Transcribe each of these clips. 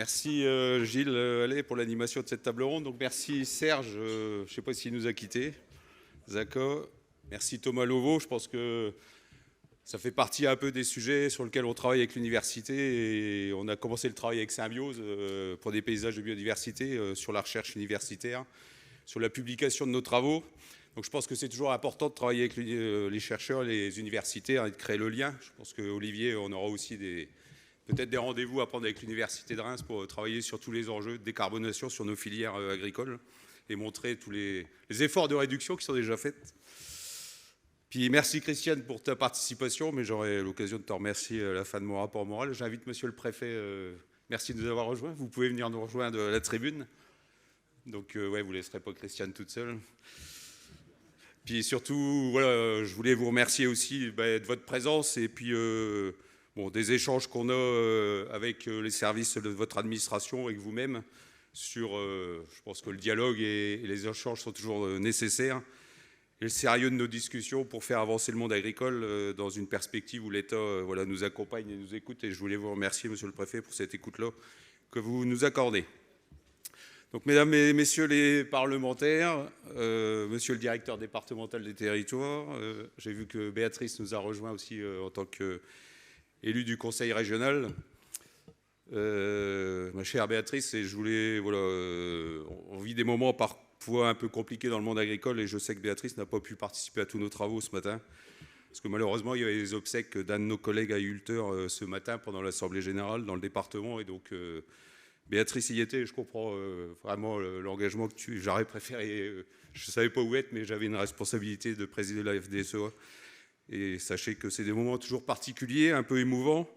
Merci Gilles Allais pour l'animation de cette table ronde. Donc merci Serge, je ne sais pas s'il nous a quittés. Zako. Merci Thomas Lovo. Je pense que ça fait partie un peu des sujets sur lesquels on travaille avec l'université et on a commencé le travail avec Symbiose pour des paysages de biodiversité sur la recherche universitaire, sur la publication de nos travaux. Donc je pense que c'est toujours important de travailler avec les chercheurs, les universitaires et de créer le lien. Je pense qu'Olivier, on aura aussi peut-être des rendez-vous à prendre avec l'Université de Reims pour travailler sur tous les enjeux de décarbonation sur nos filières agricoles et montrer tous les efforts de réduction qui sont déjà faits. Puis merci Christiane pour ta participation, mais j'aurai l'occasion de te remercier à la fin de mon rapport moral. J'invite monsieur le préfet, merci de nous avoir rejoints. Vous pouvez venir nous rejoindre à la tribune. Donc ouais, vous ne laisserez pas Christiane toute seule. Puis surtout, voilà, je voulais vous remercier aussi de votre présence et puis des échanges qu'on a avec les services de votre administration et vous-même sur, je pense que le dialogue et les échanges sont toujours nécessaires et le sérieux de nos discussions pour faire avancer le monde agricole dans une perspective où l'État nous accompagne et nous écoute. Et je voulais vous remercier, monsieur le préfet, pour cette écoute-là que vous nous accordez. Donc, mesdames et messieurs les parlementaires, monsieur le directeur départemental des territoires, j'ai vu que Béatrice nous a rejoint aussi en tant qu'élue du conseil régional. Ma chère Béatrice, et je voulais, on vit des moments parfois un peu compliqués dans le monde agricole et je sais que Béatrice n'a pas pu participer à tous nos travaux ce matin parce que malheureusement il y avait les obsèques d'un de nos collègues agriculteurs ce matin pendant l'Assemblée générale dans le département et donc Béatrice y était. Je comprends vraiment l'engagement que j'aurais préféré, je ne savais pas où être mais j'avais une responsabilité de présider la FDSEA et sachez que c'est des moments toujours particuliers, un peu émouvants,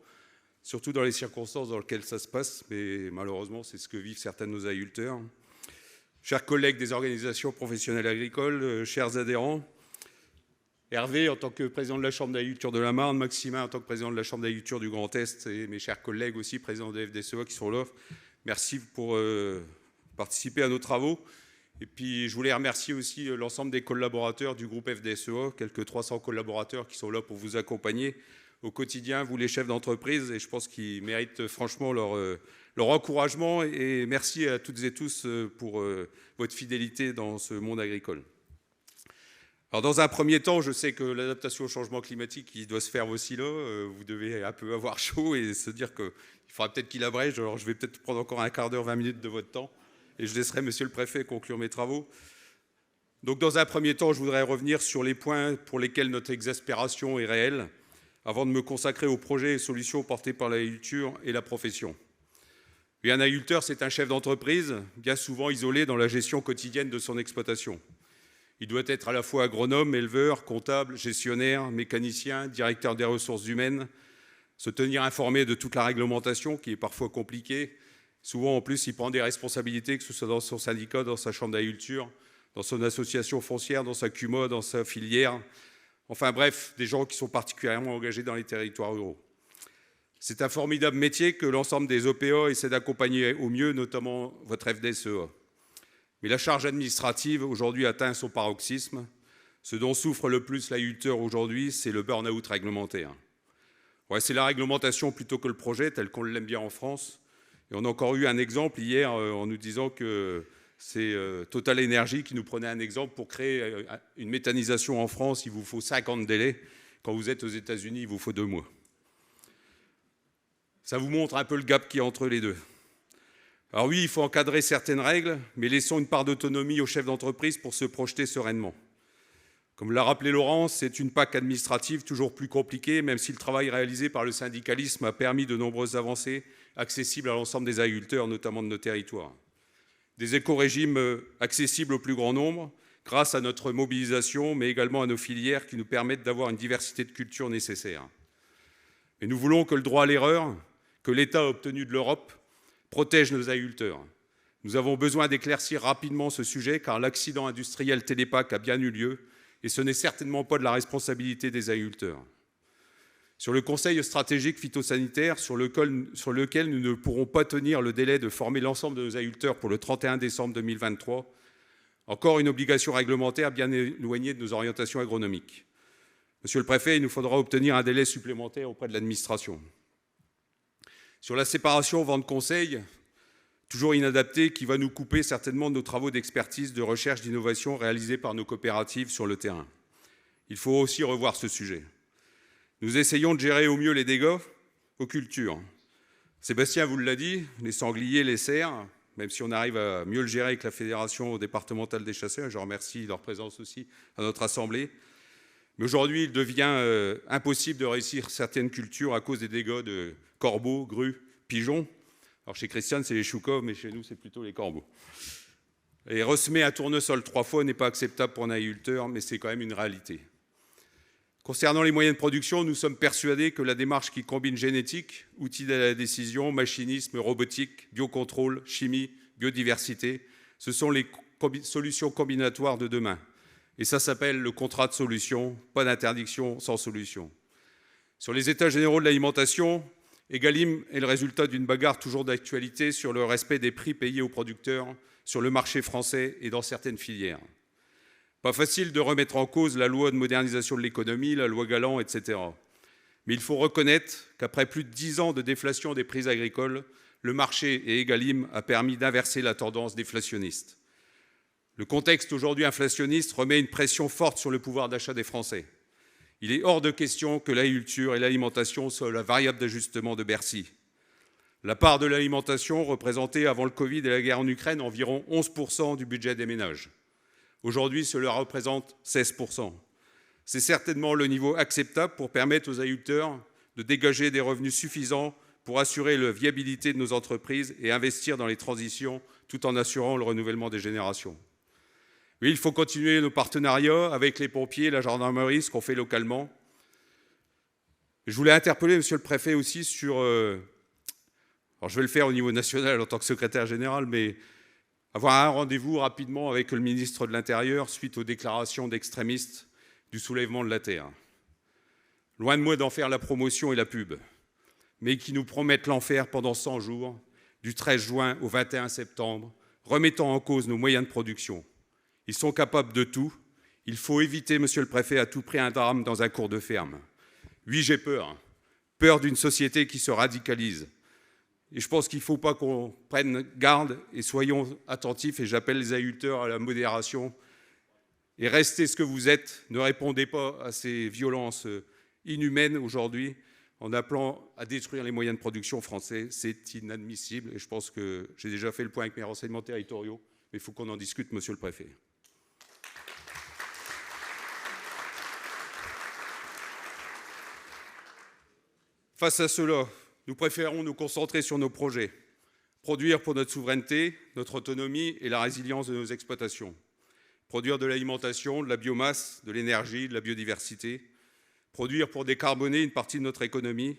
surtout dans les circonstances dans lesquelles ça se passe, mais malheureusement c'est ce que vivent certains de nos agriculteurs. Chers collègues des organisations professionnelles agricoles, chers adhérents, Hervé en tant que président de la Chambre d'agriculture de la Marne, Maximin en tant que président de la Chambre d'agriculture du Grand Est et mes chers collègues aussi, présidents de la FDSEA qui sont là, merci pour participer à nos travaux. Et puis je voulais remercier aussi l'ensemble des collaborateurs du groupe FDSEA, quelques 300 collaborateurs qui sont là pour vous accompagner au quotidien, vous les chefs d'entreprise, et je pense qu'ils méritent franchement leur encouragement et merci à toutes et tous pour votre fidélité dans ce monde agricole. Alors dans un premier temps, je sais que l'adaptation au changement climatique, il doit se faire aussi là, vous devez un peu avoir chaud et se dire qu'il faudra peut-être qu'il abrège, alors je vais peut-être prendre encore un quart d'heure, 20 minutes de votre temps et je laisserai monsieur le préfet conclure mes travaux. Donc dans un premier temps, je voudrais revenir sur les points pour lesquels notre exaspération est réelle, avant de me consacrer aux projets et solutions portés par l'agriculture et la profession. Et un agriculteur, c'est un chef d'entreprise, bien souvent isolé dans la gestion quotidienne de son exploitation. Il doit être à la fois agronome, éleveur, comptable, gestionnaire, mécanicien, directeur des ressources humaines, se tenir informé de toute la réglementation qui est parfois compliquée. Souvent, en plus, il prend des responsabilités, que ce soit dans son syndicat, dans sa chambre d'agriculture, dans son association foncière, dans sa CUMA, dans sa filière. Enfin bref, des gens qui sont particulièrement engagés dans les territoires ruraux. C'est un formidable métier que l'ensemble des OPA essaie d'accompagner au mieux, notamment votre FDSEA. Mais la charge administrative aujourd'hui atteint son paroxysme. Ce dont souffre le plus l'agriculteur aujourd'hui, c'est le burn-out réglementaire. Ouais, c'est la réglementation plutôt que le projet, tel qu'on l'aime bien en France. Et on a encore eu un exemple hier en nous disant que c'est Total Energy qui nous prenait un exemple pour créer une méthanisation en France, il vous faut 50 délais. Quand vous êtes aux États-Unis, il vous faut 2 mois. Ça vous montre un peu le gap qu'il y a entre les deux. Alors oui, il faut encadrer certaines règles, mais laissons une part d'autonomie aux chefs d'entreprise pour se projeter sereinement. Comme l'a rappelé Laurence, c'est une PAC administrative toujours plus compliquée, même si le travail réalisé par le syndicalisme a permis de nombreuses avancées accessibles à l'ensemble des agriculteurs, notamment de nos territoires. Des éco-régimes accessibles au plus grand nombre, grâce à notre mobilisation, mais également à nos filières qui nous permettent d'avoir une diversité de cultures nécessaire. Mais nous voulons que le droit à l'erreur, que l'État a obtenu de l'Europe, protège nos agriculteurs. Nous avons besoin d'éclaircir rapidement ce sujet, car l'accident industriel Télépac a bien eu lieu, et ce n'est certainement pas de la responsabilité des agriculteurs. Sur le conseil stratégique phytosanitaire, sur lequel nous ne pourrons pas tenir le délai de former l'ensemble de nos agriculteurs pour le 31 décembre 2023, encore une obligation réglementaire bien éloignée de nos orientations agronomiques. Monsieur le préfet, il nous faudra obtenir un délai supplémentaire auprès de l'administration. Sur la séparation vente-conseil, toujours inadapté, qui va nous couper certainement de nos travaux d'expertise, de recherche, d'innovation réalisés par nos coopératives sur le terrain. Il faut aussi revoir ce sujet. Nous essayons de gérer au mieux les dégâts aux cultures. Sébastien vous l'a dit, les sangliers, les cerfs, même si on arrive à mieux le gérer avec la Fédération départementale des chasseurs, je remercie leur présence aussi à notre Assemblée. Mais aujourd'hui, il devient impossible de réussir certaines cultures à cause des dégâts de corbeaux, grues, pigeons. Alors chez Christiane, c'est les choucas, mais chez nous, c'est plutôt les corbeaux. Et ressemer un tournesol 3 fois n'est pas acceptable pour un agriculteur, mais c'est quand même une réalité. Concernant les moyens de production, nous sommes persuadés que la démarche qui combine génétique, outils de la décision, machinisme, robotique, biocontrôle, chimie, biodiversité, ce sont les solutions combinatoires de demain. Et ça s'appelle le contrat de solution, pas d'interdiction sans solution. Sur les états généraux de l'alimentation, Egalim est le résultat d'une bagarre toujours d'actualité sur le respect des prix payés aux producteurs sur le marché français et dans certaines filières. Pas facile de remettre en cause la loi de modernisation de l'économie, la loi Galland, etc. Mais il faut reconnaître qu'après plus de 10 ans de déflation des prix agricoles, le marché et Egalim a permis d'inverser la tendance déflationniste. Le contexte aujourd'hui inflationniste remet une pression forte sur le pouvoir d'achat des Français. Il est hors de question que l'agriculture et l'alimentation soient la variable d'ajustement de Bercy. La part de l'alimentation représentait avant le Covid et la guerre en Ukraine environ 11% du budget des ménages. Aujourd'hui, cela représente 16%. C'est certainement le niveau acceptable pour permettre aux agriculteurs de dégager des revenus suffisants pour assurer la viabilité de nos entreprises et investir dans les transitions tout en assurant le renouvellement des générations. Oui, il faut continuer nos partenariats avec les pompiers, la gendarmerie, ce qu'on fait localement. Je voulais interpeller Monsieur le Préfet aussi sur... alors je vais le faire au niveau national en tant que secrétaire général, mais avoir un rendez-vous rapidement avec le ministre de l'Intérieur suite aux déclarations d'extrémistes du soulèvement de la Terre. Loin de moi d'en faire la promotion et la pub, mais qui nous promettent l'enfer pendant 100 jours, du 13 juin au 21 septembre, remettant en cause nos moyens de production. Ils sont capables de tout. Il faut éviter, Monsieur le Préfet, à tout prix un drame dans un cours de ferme. Oui, j'ai peur. Peur d'une société qui se radicalise. Et je pense qu'il ne faut pas qu'on prenne garde et soyons attentifs. Et j'appelle les agriculteurs à la modération. Et restez ce que vous êtes. Ne répondez pas à ces violences inhumaines aujourd'hui en appelant à détruire les moyens de production français. C'est inadmissible. Et je pense que j'ai déjà fait le point avec mes renseignements territoriaux. Mais il faut qu'on en discute, Monsieur le Préfet. Face à cela, nous préférons nous concentrer sur nos projets, produire pour notre souveraineté, notre autonomie et la résilience de nos exploitations, produire de l'alimentation, de la biomasse, de l'énergie, de la biodiversité, produire pour décarboner une partie de notre économie,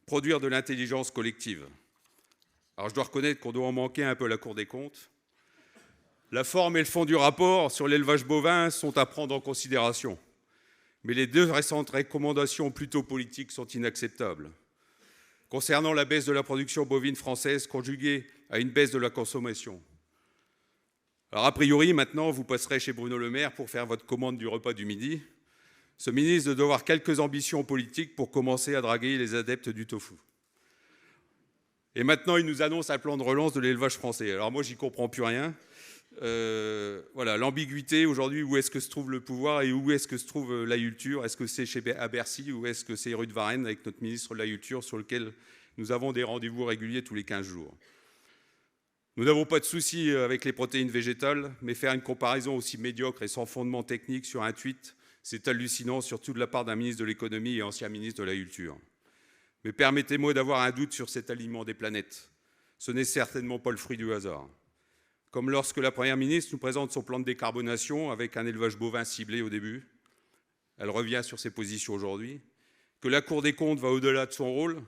produire de l'intelligence collective. Alors je dois reconnaître qu'on doit en manquer un peu à la Cour des comptes. La forme et le fond du rapport sur l'élevage bovin sont à prendre en considération. Mais les 2 récentes recommandations plutôt politiques sont inacceptables. Concernant la baisse de la production bovine française conjuguée à une baisse de la consommation. Alors a priori, maintenant, vous passerez chez Bruno Le Maire pour faire votre commande du repas du midi. Ce ministre doit avoir quelques ambitions politiques pour commencer à draguer les adeptes du tofu. Et maintenant, il nous annonce un plan de relance de l'élevage français. Alors moi, j'y comprends plus rien. Voilà, l'ambiguïté aujourd'hui, où est-ce que se trouve le pouvoir et où est-ce que se trouve l'agriculture? Est-ce que c'est à Bercy ou est-ce que c'est rue de Varennes avec notre ministre de l'Agriculture sur lequel nous avons des rendez-vous réguliers tous les 15 jours? Nous n'avons pas de souci avec les protéines végétales, mais faire une comparaison aussi médiocre et sans fondement technique sur un tweet, c'est hallucinant, surtout de la part d'un ministre de l'économie et ancien ministre de l'Agriculture. Mais permettez-moi d'avoir un doute sur cet aliment des planètes. Ce n'est certainement pas le fruit du hasard. Comme lorsque la Première ministre nous présente son plan de décarbonation avec un élevage bovin ciblé au début, elle revient sur ses positions aujourd'hui, que la Cour des comptes va au-delà de son rôle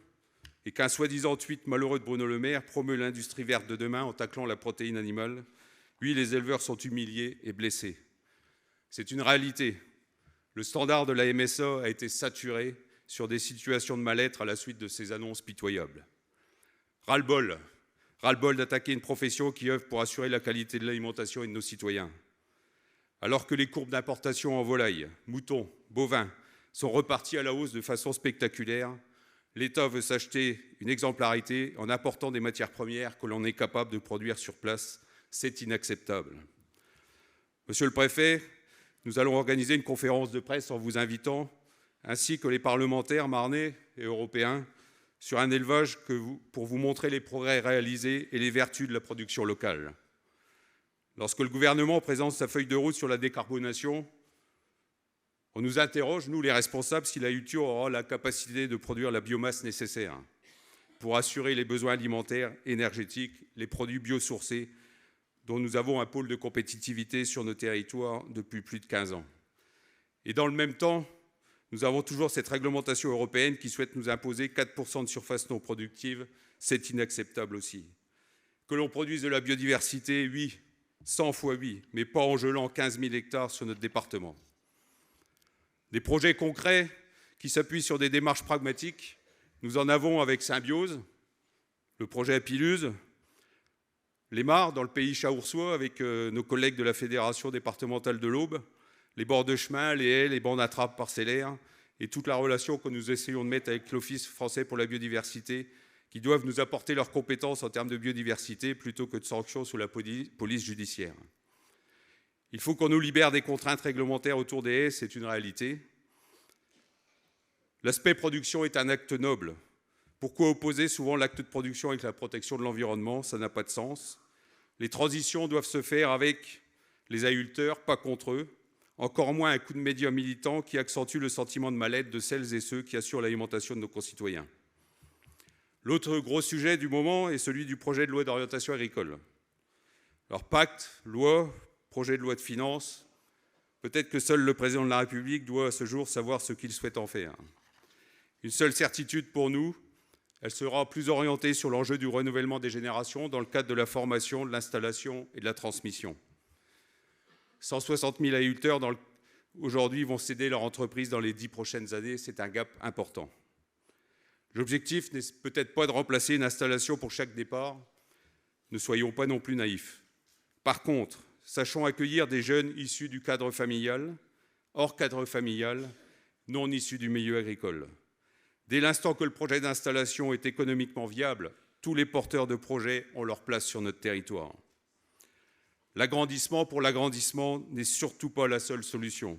et qu'un soi-disant tweet malheureux de Bruno Le Maire promeut l'industrie verte de demain en taclant la protéine animale. Oui, les éleveurs sont humiliés et blessés. C'est une réalité. Le standard de la MSA a été saturé sur des situations de mal-être à la suite de ces annonces pitoyables. Ras-le-bol. Ras-le-bol d'attaquer une profession qui œuvre pour assurer la qualité de l'alimentation et de nos citoyens. Alors que les courbes d'importation en volaille, moutons, bovins sont reparties à la hausse de façon spectaculaire, l'État veut s'acheter une exemplarité en apportant des matières premières que l'on est capable de produire sur place. C'est inacceptable. Monsieur le préfet, nous allons organiser une conférence de presse en vous invitant, ainsi que les parlementaires marnais et européens, sur un élevage pour vous montrer les progrès réalisés et les vertus de la production locale. Lorsque le gouvernement présente sa feuille de route sur la décarbonation, on nous interroge, nous les responsables, si l'agriculture aura la capacité de produire la biomasse nécessaire pour assurer les besoins alimentaires, énergétiques, les produits biosourcés, dont nous avons un pôle de compétitivité sur nos territoires depuis plus de 15 ans. Et dans le même temps, nous avons toujours cette réglementation européenne qui souhaite nous imposer 4% de surface non productive. C'est inacceptable aussi. Que l'on produise de la biodiversité, oui, 100 fois oui, mais pas en gelant 15 000 hectares sur notre département. Des projets concrets qui s'appuient sur des démarches pragmatiques, nous en avons avec Symbiose, le projet Apiluse, les mares dans le pays chaourçois avec nos collègues de la Fédération départementale de l'Aube, les bords de chemin, les haies, les bancs d'attrape parcellaires et toute la relation que nous essayons de mettre avec l'Office français pour la biodiversité qui doivent nous apporter leurs compétences en termes de biodiversité plutôt que de sanctions sous la police judiciaire. Il faut qu'on nous libère des contraintes réglementaires autour des haies, c'est une réalité. L'aspect production est un acte noble. Pourquoi opposer souvent l'acte de production avec la protection de l'environnement? Ça n'a pas de sens. Les transitions doivent se faire avec les agriculteurs, pas contre eux. Encore moins un coup de médias militant qui accentue le sentiment de mal-être de celles et ceux qui assurent l'alimentation de nos concitoyens. L'autre gros sujet du moment est celui du projet de loi d'orientation agricole. Alors pacte, loi, projet de loi de finances, peut-être que seul le président de la République doit à ce jour savoir ce qu'il souhaite en faire. Une seule certitude pour nous, elle sera plus orientée sur l'enjeu du renouvellement des générations dans le cadre de la formation, de l'installation et de la transmission. 160 000 agriculteurs aujourd'hui vont céder leur entreprise dans les 10 prochaines années. C'est un gap important. L'objectif n'est peut-être pas de remplacer une installation pour chaque départ. Ne soyons pas non plus naïfs. Par contre, sachons accueillir des jeunes issus du cadre familial, hors cadre familial, non issus du milieu agricole. Dès l'instant que le projet d'installation est économiquement viable, tous les porteurs de projets ont leur place sur notre territoire. L'agrandissement pour l'agrandissement n'est surtout pas la seule solution,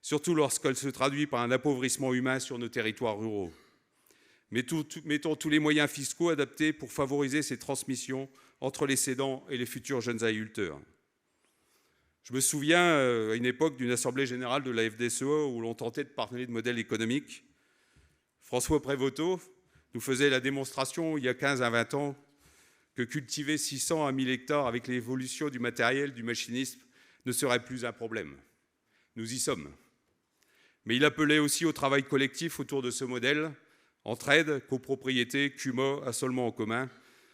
surtout lorsqu'elle se traduit par un appauvrissement humain sur nos territoires ruraux. Mettons tous les moyens fiscaux adaptés pour favoriser ces transmissions entre les cédants et les futurs jeunes agriculteurs. Je me souviens à une époque d'une assemblée générale de la FDSEA où l'on tentait de parler de modèle économique. François Prévoto nous faisait la démonstration il y a 15 à 20 ans que cultiver 600 à 1000 hectares avec l'évolution du matériel, du machinisme, ne serait plus un problème. Nous y sommes. Mais il appelait aussi au travail collectif autour de ce modèle, entraide, copropriété, CUMA, assolement en commun.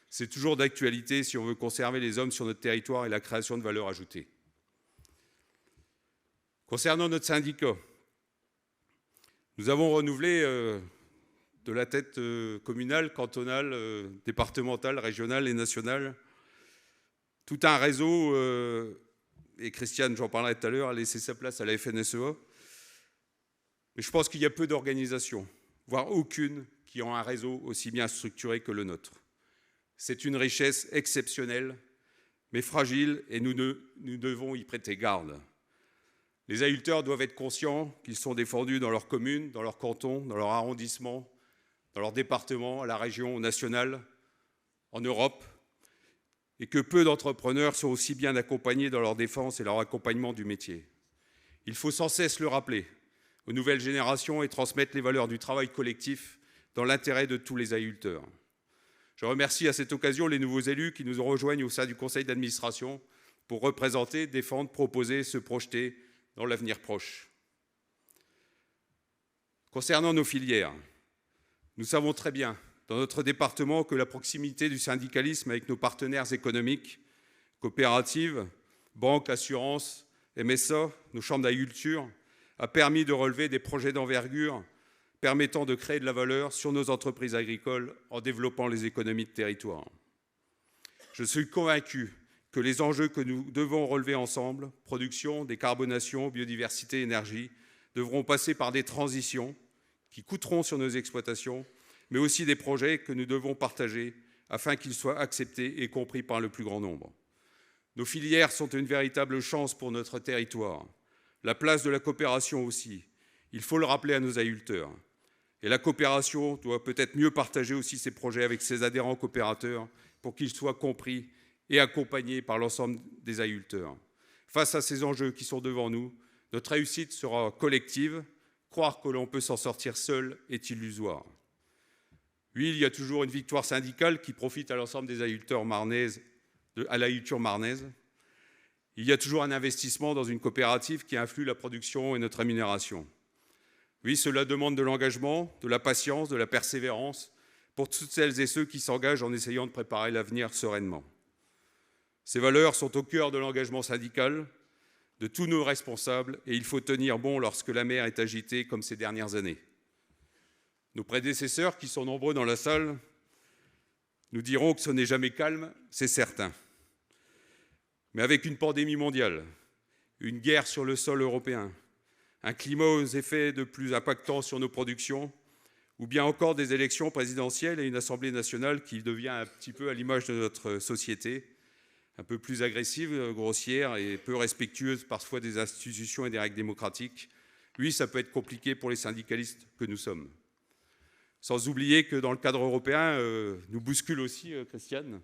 C'est toujours d'actualité si on veut conserver les hommes sur notre territoire et la création de valeur ajoutée. Concernant notre syndicat, nous avons renouvelé de la tête communale, cantonale, départementale, régionale et nationale, tout un réseau, et Christiane, j'en parlerai tout à l'heure, a laissé sa place à la FNSEA. Mais je pense qu'il y a peu d'organisations, voire aucune, qui ont un réseau aussi bien structuré que le nôtre. C'est une richesse exceptionnelle, mais fragile, et nous devons y prêter garde. Les agriculteurs doivent être conscients qu'ils sont défendus dans leur commune, dans leur canton, dans leur arrondissement, dans leur département, à la région, au national, en Europe, et que peu d'entrepreneurs sont aussi bien accompagnés dans leur défense et leur accompagnement du métier. Il faut sans cesse le rappeler aux nouvelles générations et transmettre les valeurs du travail collectif dans l'intérêt de tous les agriculteurs. Je remercie à cette occasion les nouveaux élus qui nous rejoignent au sein du conseil d'administration pour représenter, défendre, proposer, se projeter dans l'avenir proche. Concernant nos filières, nous savons très bien, dans notre département, que la proximité du syndicalisme avec nos partenaires économiques, coopératives, banques, assurances, MSA, nos chambres d'agriculture, a permis de relever des projets d'envergure permettant de créer de la valeur sur nos entreprises agricoles en développant les économies de territoire. Je suis convaincu que les enjeux que nous devons relever ensemble, production, décarbonation, biodiversité, énergie, devront passer par des transitions qui coûteront sur nos exploitations mais aussi des projets que nous devons partager afin qu'ils soient acceptés et compris par le plus grand nombre. Nos filières sont une véritable chance pour notre territoire. La place de la coopération aussi. Il faut le rappeler à nos agriculteurs. Et la coopération doit peut-être mieux partager aussi ses projets avec ses adhérents coopérateurs pour qu'ils soient compris et accompagnés par l'ensemble des agriculteurs. Face à ces enjeux qui sont devant nous, notre réussite sera collective. Croire que l'on peut s'en sortir seul est illusoire. Oui, il y a toujours une victoire syndicale qui profite à l'ensemble des agriculteurs marnaises, à l'agriculture marnaise. Il y a toujours un investissement dans une coopérative qui influe la production et notre rémunération. Oui, cela demande de l'engagement, de la patience, de la persévérance pour toutes celles et ceux qui s'engagent en essayant de préparer l'avenir sereinement. Ces valeurs sont au cœur de l'engagement syndical de tous nos responsables et il faut tenir bon lorsque la mer est agitée comme ces dernières années. Nos prédécesseurs, qui sont nombreux dans la salle, nous diront que ce n'est jamais calme, c'est certain. Mais avec une pandémie mondiale, une guerre sur le sol européen, un climat aux effets de plus impactants sur nos productions, ou bien encore des élections présidentielles et une Assemblée nationale qui devient un petit peu à l'image de notre société, un peu plus agressive, grossière et peu respectueuse parfois des institutions et des règles démocratiques. Oui, ça peut être compliqué pour les syndicalistes que nous sommes. Sans oublier que dans le cadre européen, nous bouscule aussi, Christiane,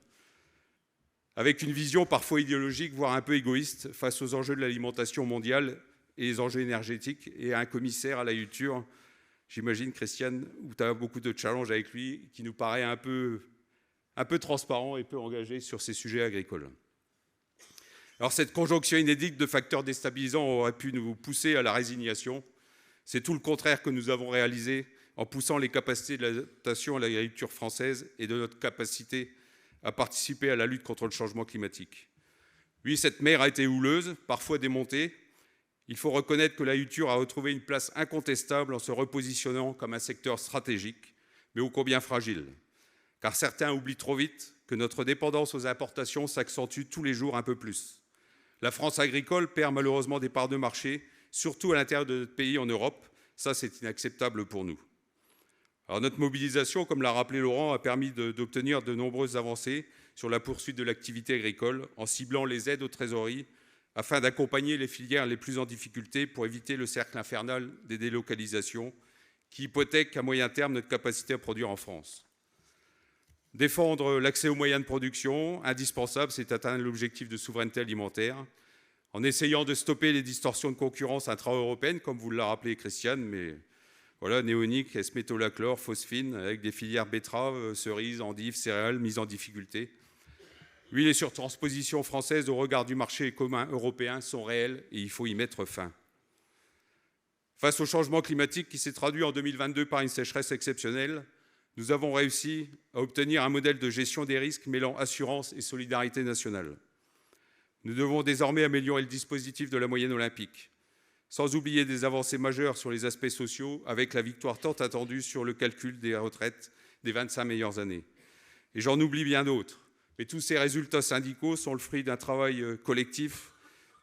avec une vision parfois idéologique, voire un peu égoïste, face aux enjeux de l'alimentation mondiale et les enjeux énergétiques, et un commissaire à l'agriculture, j'imagine, Christiane, où tu as beaucoup de challenges avec lui, qui nous paraît un peu transparent et peu engagé sur ces sujets agricoles. Alors cette conjonction inédite de facteurs déstabilisants aurait pu nous pousser à la résignation. C'est tout le contraire que nous avons réalisé en poussant les capacités de l'adaptation à l'agriculture française et de notre capacité à participer à la lutte contre le changement climatique. Oui, cette mer a été houleuse, parfois démontée. Il faut reconnaître que l'agriculture a retrouvé une place incontestable en se repositionnant comme un secteur stratégique, mais ô combien fragile. Car certains oublient trop vite que notre dépendance aux importations s'accentue tous les jours un peu plus. La France agricole perd malheureusement des parts de marché, surtout à l'intérieur de notre pays en Europe. Ça, c'est inacceptable pour nous. Alors notre mobilisation, comme l'a rappelé Laurent, a permis d'obtenir de nombreuses avancées sur la poursuite de l'activité agricole en ciblant les aides aux trésoreries afin d'accompagner les filières les plus en difficulté pour éviter le cercle infernal des délocalisations qui hypothèquent à moyen terme notre capacité à produire en France. Défendre l'accès aux moyens de production, indispensable, c'est atteindre l'objectif de souveraineté alimentaire en essayant de stopper les distorsions de concurrence intra-européennes, comme vous l'a rappelé Christiane, mais voilà, néonique, S-métolachlore, phosphine, avec des filières betteraves, cerises, endives, céréales mises en difficulté. Oui, les surtranspositions françaises au regard du marché commun européen sont réelles et il faut y mettre fin. Face au changement climatique qui s'est traduit en 2022 par une sécheresse exceptionnelle, nous avons réussi à obtenir un modèle de gestion des risques mêlant assurance et solidarité nationale. Nous devons désormais améliorer le dispositif de la moyenne olympique, sans oublier des avancées majeures sur les aspects sociaux, avec la victoire tant attendue sur le calcul des retraites des 25 meilleures années. Et j'en oublie bien d'autres. Mais tous ces résultats syndicaux sont le fruit d'un travail collectif,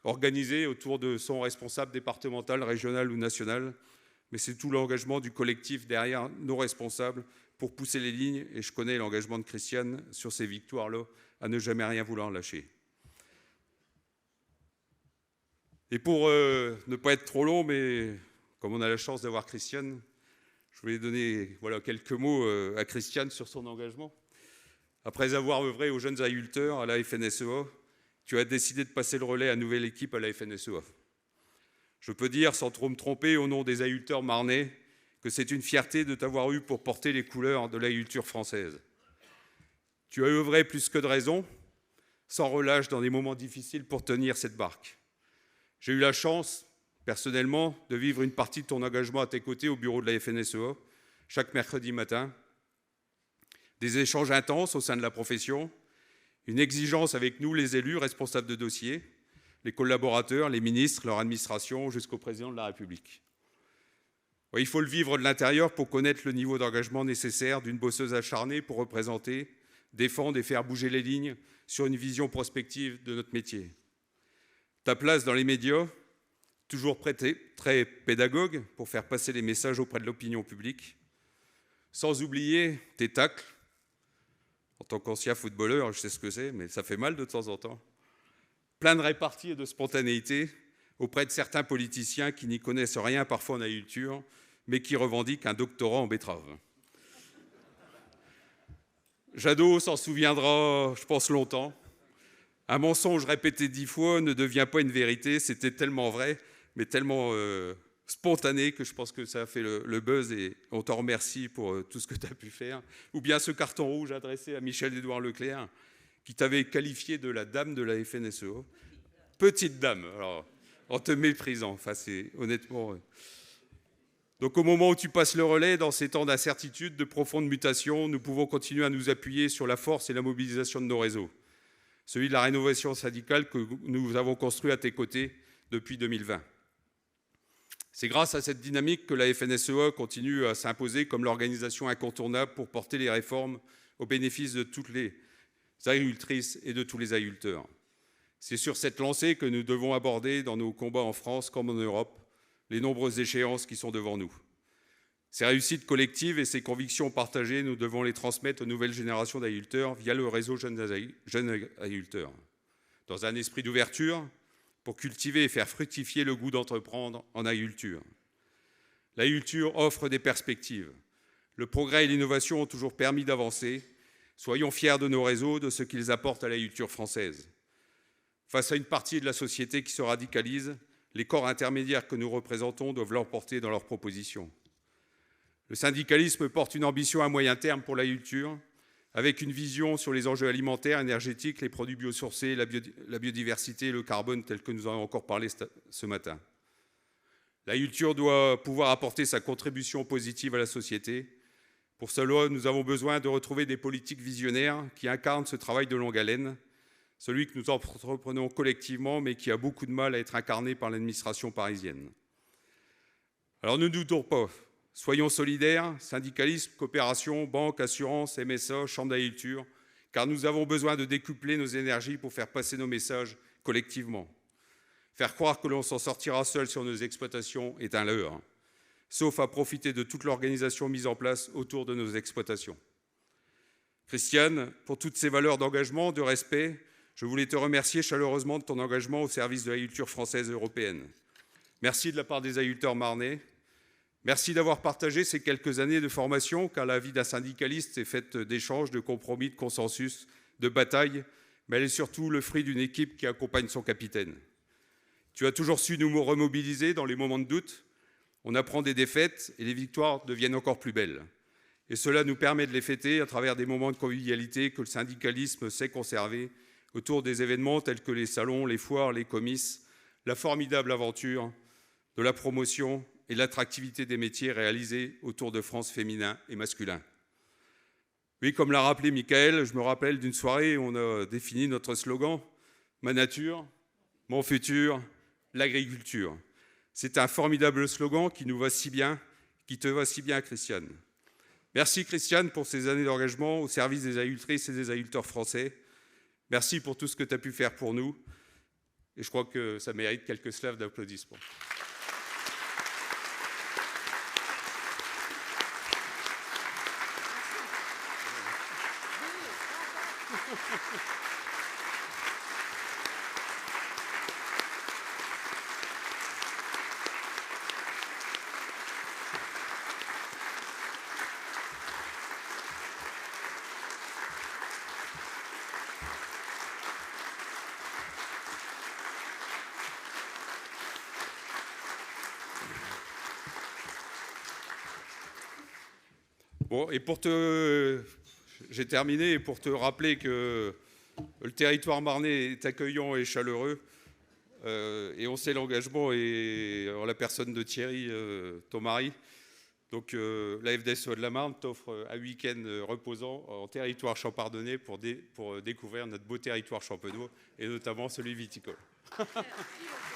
organisé autour de son responsable départemental, régional ou national. Mais c'est tout l'engagement du collectif derrière nos responsables pour pousser les lignes. Et je connais l'engagement de Christiane sur ces victoires-là, à ne jamais rien vouloir lâcher. Et pour ne pas être trop long, mais comme on a la chance d'avoir Christiane, je voulais donner quelques mots à Christiane sur son engagement. Après avoir œuvré aux jeunes agriculteurs à la FNSEA, tu as décidé de passer le relais à une nouvelle équipe à la FNSEA. Je peux dire, sans trop me tromper, au nom des agriculteurs marnais, que c'est une fierté de t'avoir eu pour porter les couleurs de l'agriculture française. Tu as œuvré plus que de raison, sans relâche dans des moments difficiles pour tenir cette barque. J'ai eu la chance, personnellement, de vivre une partie de ton engagement à tes côtés au bureau de la FNSEA, chaque mercredi matin. Des échanges intenses au sein de la profession, une exigence avec nous, les élus, responsables de dossiers, les collaborateurs, les ministres, leur administration, jusqu'au président de la République. Il faut le vivre de l'intérieur pour connaître le niveau d'engagement nécessaire d'une bosseuse acharnée pour représenter, défendre et faire bouger les lignes sur une vision prospective de notre métier. Ta place dans les médias, toujours très pédagogue pour faire passer les messages auprès de l'opinion publique. Sans oublier tes tacles. En tant qu'ancien footballeur, je sais ce que c'est, mais ça fait mal de temps en temps. Plein de répartie et de spontanéité auprès de certains politiciens qui n'y connaissent rien parfois en agriculture, mais qui revendiquent un doctorat en betterave. Jadot s'en souviendra, je pense, longtemps. Un mensonge répété 10 fois ne devient pas une vérité. C'était tellement vrai, mais tellement spontané que je pense que ça a fait le buzz et on t'en remercie pour tout ce que tu as pu faire. Ou bien ce carton rouge adressé à Michel-Édouard Leclerc, qui t'avait qualifié de la dame de la FNSEA. Petite dame, alors, en te méprisant. Enfin, c'est honnêtement... Donc au moment où tu passes le relais, dans ces temps d'incertitude, de profonde mutation, nous pouvons continuer à nous appuyer sur la force et la mobilisation de nos réseaux. Celui de la rénovation syndicale que nous avons construit à tes côtés depuis 2020. C'est grâce à cette dynamique que la FNSEA continue à s'imposer comme l'organisation incontournable pour porter les réformes au bénéfice de toutes les agricultrices et de tous les agriculteurs. C'est sur cette lancée que nous devons aborder dans nos combats en France comme en Europe les nombreuses échéances qui sont devant nous. Ces réussites collectives et ces convictions partagées, nous devons les transmettre aux nouvelles générations d'agriculteurs via le réseau Jeunes Agriculteurs, dans un esprit d'ouverture pour cultiver et faire fructifier le goût d'entreprendre en agriculture. L'agriculture offre des perspectives. Le progrès et l'innovation ont toujours permis d'avancer. Soyons fiers de nos réseaux, de ce qu'ils apportent à l'agriculture française. Face à une partie de la société qui se radicalise, les corps intermédiaires que nous représentons doivent l'emporter dans leurs propositions. Le syndicalisme porte une ambition à moyen terme pour l'agriculture, avec une vision sur les enjeux alimentaires, énergétiques, les produits biosourcés, la biodiversité et le carbone, tel que nous en avons encore parlé ce matin. L'agriculture doit pouvoir apporter sa contribution positive à la société. Pour cela, nous avons besoin de retrouver des politiques visionnaires qui incarnent ce travail de longue haleine, celui que nous entreprenons collectivement, mais qui a beaucoup de mal à être incarné par l'administration parisienne. Alors ne doutons pas, soyons solidaires, syndicalisme, coopération, banque, assurance, MSA, chambre d'agriculture, car nous avons besoin de décupler nos énergies pour faire passer nos messages collectivement. Faire croire que l'on s'en sortira seul sur nos exploitations est un leurre, sauf à profiter de toute l'organisation mise en place autour de nos exploitations. Christiane, pour toutes ces valeurs d'engagement, de respect, je voulais te remercier chaleureusement de ton engagement au service de l'agriculture française et européenne. Merci de la part des agriculteurs marnais. Merci d'avoir partagé ces quelques années de formation, car la vie d'un syndicaliste est faite d'échanges, de compromis, de consensus, de batailles, mais elle est surtout le fruit d'une équipe qui accompagne son capitaine. Tu as toujours su nous remobiliser dans les moments de doute. On apprend des défaites et les victoires deviennent encore plus belles. Et cela nous permet de les fêter à travers des moments de convivialité que le syndicalisme sait conserver autour des événements tels que les salons, les foires, les comices, la formidable aventure de la promotion et l'attractivité des métiers réalisés autour de France féminin et masculin. Oui, comme l'a rappelé Michael, je me rappelle d'une soirée où on a défini notre slogan « Ma nature, mon futur, l'agriculture ». C'est un formidable slogan qui nous va si bien, qui te va si bien, Christiane. Merci, Christiane, pour ces années d'engagement au service des agricultrices et des agriculteurs français. Merci pour tout ce que tu as pu faire pour nous. Et je crois que ça mérite quelques slaves d'applaudissements. Bon, et j'ai terminé, et pour te rappeler que le territoire marnais est accueillant et chaleureux, et on sait l'engagement et en la personne de Thierry, ton mari. Donc la FDSEA de la Marne t'offre un week-end reposant en territoire champardonnais pour découvrir notre beau territoire champenois et notamment celui viticole. Merci.